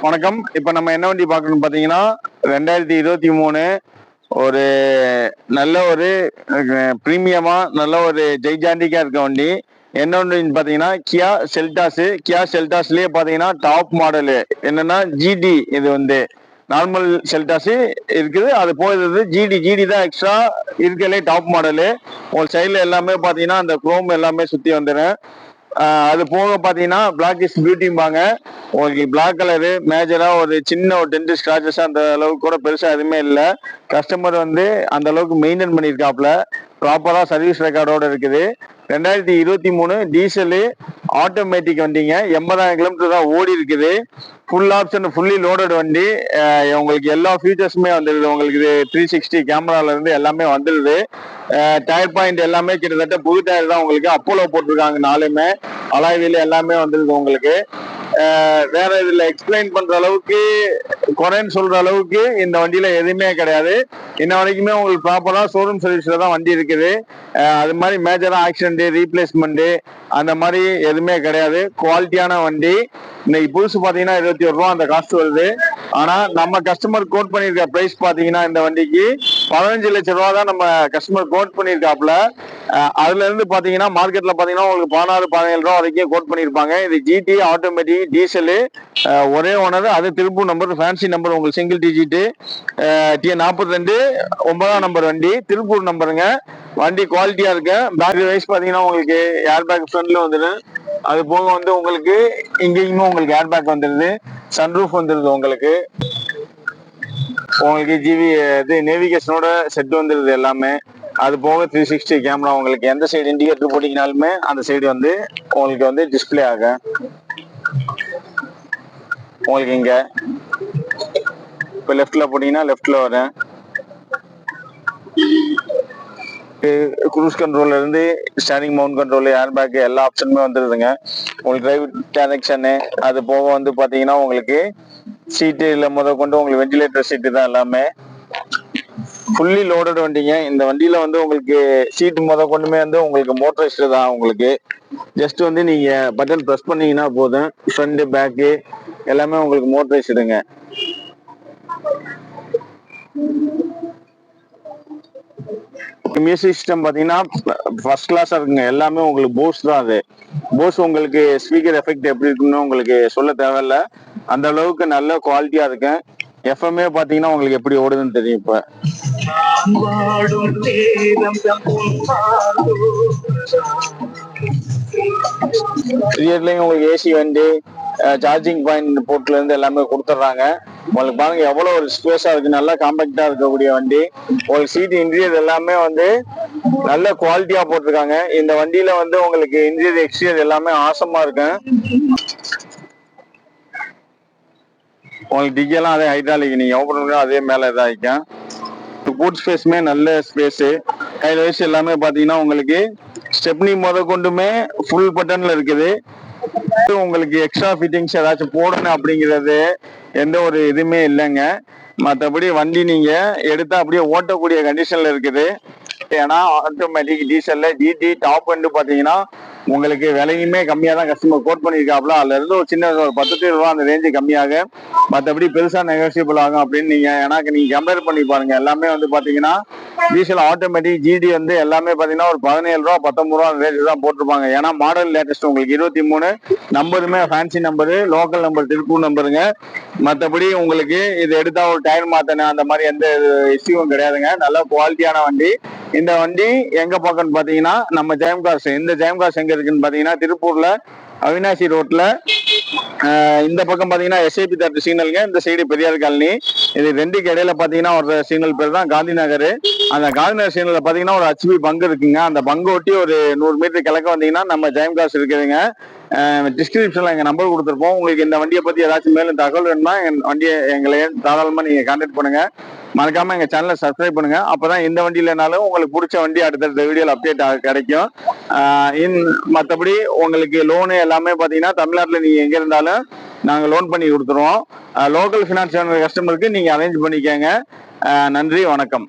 வணக்கம். இப்ப நம்ம என்ன வண்டி பார்க்கணும்னு பாத்தீங்கன்னா 2023 ஒரு நல்ல ஒரு பிரீமியமா நல்ல ஒரு ஜெய்ஜாண்டிக்கா இருக்க வண்டி. என்ன வண்டின்னு பாத்தீங்கன்னா கியா செல்டாஸ்லயே பாத்தீங்கன்னா டாப் மாடலு என்னன்னா ஜிடி. இது வந்து நார்மல் செல்டாஸ் இருக்குது, அது போகுது ஜிடி தான் எக்ஸ்ட்ரா இருக்கலே டாப் மாடலு. ஒரு சைட்ல எல்லாமே பாத்தீங்கன்னா அந்த குரோம் எல்லாமே சுத்தி வந்துடும். அது போக பாத்தீங்கன்னா பிளாக் இஸ் பியூட்டிம்பாங்க. உங்களுக்கு பிளாக் கலரு மேஜரா ஒரு சின்ன ஒரு டென்ட் ஸ்கிராச்சஸ் அந்த அளவுக்கு கூட பெருசா எதுவுமே இல்லை. கஸ்டமர் வந்து அந்த அளவுக்கு மெயின்டைன் பண்ணியிருக்காப்ல. ப்ராப்பரா சர்வீஸ் ரெக்கார்டோட இருக்குது. 2023 டீசலு ஆட்டோமேட்டிக் வண்டிங்க. 80,000 கிலோமீட்டர் தான் ஓடி இருக்குது. ஃபுல் ஆப்ஷன் ஃபுல்லி லோடட் வண்டி. உங்களுக்கு எல்லா ஃபீச்சர்ஸுமே வந்துடுது. உங்களுக்கு இது 360 கேமரால இருந்து எல்லாமே வந்துடுது. டயர் பாயிண்ட் எல்லாமே கிட்டத்தட்ட புது டயர் தான். உங்களுக்கு அப்போலோ போட்டிருக்காங்க நாலுமே. அலாய் வீல் எல்லாமே வந்துடுது உங்களுக்கு. வேற இதுல எக்ஸ்பிளைன் பண்ற அளவுக்கு குறைன்னு சொல்ற அளவுக்கு இந்த வண்டியில எதுவுமே கிடையாது. இன்ன வரைக்குமே உங்களுக்கு ப்ராப்பரா ஷோரூம் சர்வீஸ்ல தான் வண்டி இருக்குது. அது மாதிரி மேஜரா ஆக்சிடென்ட் ரீப்ளேஸ்மெண்ட் அந்த மாதிரி எதுவுமே கிடையாது. குவாலிட்டியான வண்டி. இன்னைக்கு புதுசு பாத்தீங்கன்னா 21 ரூபா அந்த காஸ்ட் வருது. ஆனா நம்ம கஸ்டமர் கோட் பண்ணிருக்க பிரைஸ் பாத்தீங்கன்னா இந்த வண்டிக்கு 15 லட்சம் ரூபா தான் நம்ம கஸ்டமர் கோட் பண்ணிருக்காப்ல. அதுல இருந்து பாத்தீங்கன்னா மார்க்கெட்ல பாத்தீங்கன்னா உங்களுக்கு 16-17 ரூபா வரைக்கும் கோட் பண்ணிருப்பாங்க. இது ஜிடி ஆட்டோமேட்டிக் டீசலு, ஒரே ஓனர். அது திருப்பூர் நம்பர், ஃபேன்சி நம்பர், உங்களுக்கு சிங்கிள் டிஜிட் T42 9ஆம் நம்பர் வண்டி, திருப்பூர் நம்பருங்க. வண்டி குவாலிட்டியா இருக்கு. பேட்டரி வைஸ் பாத்தீங்கன்னா உங்களுக்கு ஏர் பேக் ஃப்ரண்ட்ல வந்துடும். அது போக வந்து உங்களுக்கு இங்கேயுமே உங்களுக்கு ஏர் பேக் வந்துடுது. சன்ரூஃப் வந்துடுது. உங்களுக்கு ஜிவி இது நேவிகேஷனோட செட் வந்துடுது எல்லாமே. அது போக 360 கேமரா. உங்களுக்கு எந்த சைடு இண்டிகேட்டர் போட்டீங்கனாலுமே அந்த சைடு வந்து உங்களுக்கு வந்து டிஸ்பிளே ஆகும். உங்களுக்கு இங்க இப்போ லெஃப்ட்ல போட்டீங்கன்னா லெஃப்ட்ல வரும். க்ரூஸ் கண்ட்ரோல்ல இருந்து steering mount control air bag எல்லா ஆப்ஷனுமே வந்துடுதுங்க. உங்களுக்கு டிரைவ் டைரக்ஷனு அது போக வந்து பாத்தீங்கன்னா உங்களுக்கு சீட்டுல கொண்டு உங்களுக்கு வெண்டிலேட்டர் சீட்டு தான் எல்லாமே. ஃபுல்லி லோடட் வண்டிங்க. இந்த வண்டியில வந்து உங்களுக்கு சீட்டு கொண்டுமே வந்து உங்களுக்கு மோட்டரைஸ்டு தான். உங்களுக்கு ஜஸ்ட் வந்து நீங்க பட்டன் ப்ரெஸ் பண்ணீங்கன்னா போதும். ஃப்ரண்ட் பேக்கு எல்லாமே உங்களுக்கு மோட்டரைஸ்டுங்க. மியூசிக் சிஸ்டம் பாத்தீங்கன்னா ஃபர்ஸ்ட் கிளாஸா இருக்குங்க. எல்லாமே உங்களுக்கு போஸ் தான். அது போஸ் உங்களுக்கு ஸ்பீக்கர் எஃபெக்ட் எப்படி இருக்குன்னு உங்களுக்கு சொல்ல தேவையில்ல. அந்த அளவுக்கு நல்ல குவாலிட்டியா இருக்கு. எஃப்எம்ஏ பாத்தீங்கன்னா உங்களுக்கு எப்படி ஓடுதுன்னு தெரியும். இப்ப ரியர்லயும் உங்களுக்கு ஏசி வண்டி, சார்ஜிங் பாயிண்ட் போர்ட்ல இருந்து எல்லாமே கொடுத்துட்றாங்க. உங்களுக்கு பாருங்க எவ்வளவு ஒரு ஸ்பேஸா இருக்கு. நல்லா காம்பேக்டா இருக்கக்கூடிய வண்டி. உங்களுக்கு சீட் இன்டீரியர் எல்லாமே வந்து நல்ல குவாலிட்டியா போட்டிருக்காங்க. இந்த வண்டியில வந்து உங்களுக்கு இன்டீரியர் எக்ஸ்டீரியர் எல்லாமே ஆசமா இருக்கு. உங்களுக்கு டிக்கெல்லாம் அதே ஹைட்ராலிக். நீங்க ஓபன் பண்ணா அதே மேல இதாகிக்கும். பூட் ஸ்பேஸுமே நல்ல ஸ்பேஸ். கையில் வயசு எல்லாமே பாத்தீங்கன்னா உங்களுக்கு ஸ்டெப்னி கொண்டுமே ஃபுல் பட்டன்ல இருக்குது. உங்களுக்கு எக்ஸ்ட்ரா ஃபிட்டிங்ஸ் ஏதாச்சும் போடணும் அப்படிங்கிறது எந்த ஒரு இதுவுமே இல்லைங்க. மற்றபடி வண்டி நீங்க எடுத்தா அப்படியே ஓட்டக்கூடிய கண்டிஷன்ல இருக்குது. ஏன்னா ஆட்டோமேட்டிக் டீசல்ல ஜிடி டாப் வந்து பாத்தீங்கன்னா உங்களுக்கு விலையுமே கம்மியா தான் கஸ்டமர் கோட் பண்ணியிருக்காப்ல. அதுல இருந்து ஒரு சின்ன ஒரு 10 ரூபா அந்த ரேஞ்சு கம்மியாக, மற்றபடி பெருசா நெகோசியபிள் ஆகும் அப்படின்னு நீங்க எனக்கு நீங்க கம்பேர் பண்ணி பாருங்க. எல்லாமே வந்து பாத்தீங்கன்னா டீசல் ஆட்டோமேட்டிக் ஜிடி வந்து எல்லாமே பாத்தீங்கன்னா ஒரு 17 ரூபா 19 ரூபா ரேஞ்சு தான் போட்டிருப்பாங்க. ஏன்னா மாடல் லேட்டஸ்ட் உங்களுக்கு 23 நம்பருமே fancy number, local number Tiruppur நம்பருங்க. மற்றபடி உங்களுக்கு இது எடுத்தா ஒரு டயர் மாத்தணும் அந்த மாதிரி எந்த இஷ்யூவும் கிடையாதுங்க. நல்ல குவாலிட்டியான வண்டி. இந்த வண்டி எங்க பக்கம்னு பாத்தீங்கன்னா நம்ம ஜெயம் கார்ஸ். இந்த ஜெயம் கார்ஸ் எங்க இருக்குன்னு பாத்தீங்கன்னா திருப்பூர்ல அவினாசி ரோட்ல. இந்த பக்கம் பாத்தீங்கன்னா எஸ்ஐபி தேட்டர் சிக்னலுங்க. இந்த சைடு பெரியார் காலனி. இது ரெண்டுக்கு இடையில பாத்தீங்கன்னா ஒரு சிக்னல் பேர் தான் காந்தி நகர். அந்த காந்தி நகர் சிக்னல்ல பாத்தீங்கன்னா ஒரு ஹெச்பி பங்கு இருக்குங்க. அந்த பங்கு ஒட்டி ஒரு 100 மீட்டர் கிழக்க வந்தீங்கன்னா நம்ம ஜெயம் கார்ஸ் இருக்குதுங்க. டிஸ்கிரிப்ஷன்ல எங்க நம்பர் கொடுத்துருப்போம். உங்களுக்கு இந்த வண்டியை பத்தி ஏதாச்சும் மேலும் தகவல் வேணும்னா வண்டியை எங்களை தாராளமா நீங்க கான்டாக்ட் பண்ணுங்க. மறக்காம எங்க சேனலை சப்ஸ்கிரைப் பண்ணுங்க. அப்பதான் இந்த வண்டி இல்லைனாலும் உங்களுக்கு பிடிச்ச வண்டி அடுத்தடுத்த வீடியோல அப்டேட் கிடைக்கும். மற்றபடி உங்களுக்கு லோனு எல்லாமே பாத்தீங்கன்னா தமிழ்நாட்டில் நீங்க எங்க இருந்தாலும் நாங்க லோன் பண்ணி கொடுத்துருவோம். லோக்கல் பினான்ஸ் கஸ்டமருக்கு நீங்க அரேஞ்ச் பண்ணிக்கங்க. நன்றி, வணக்கம்.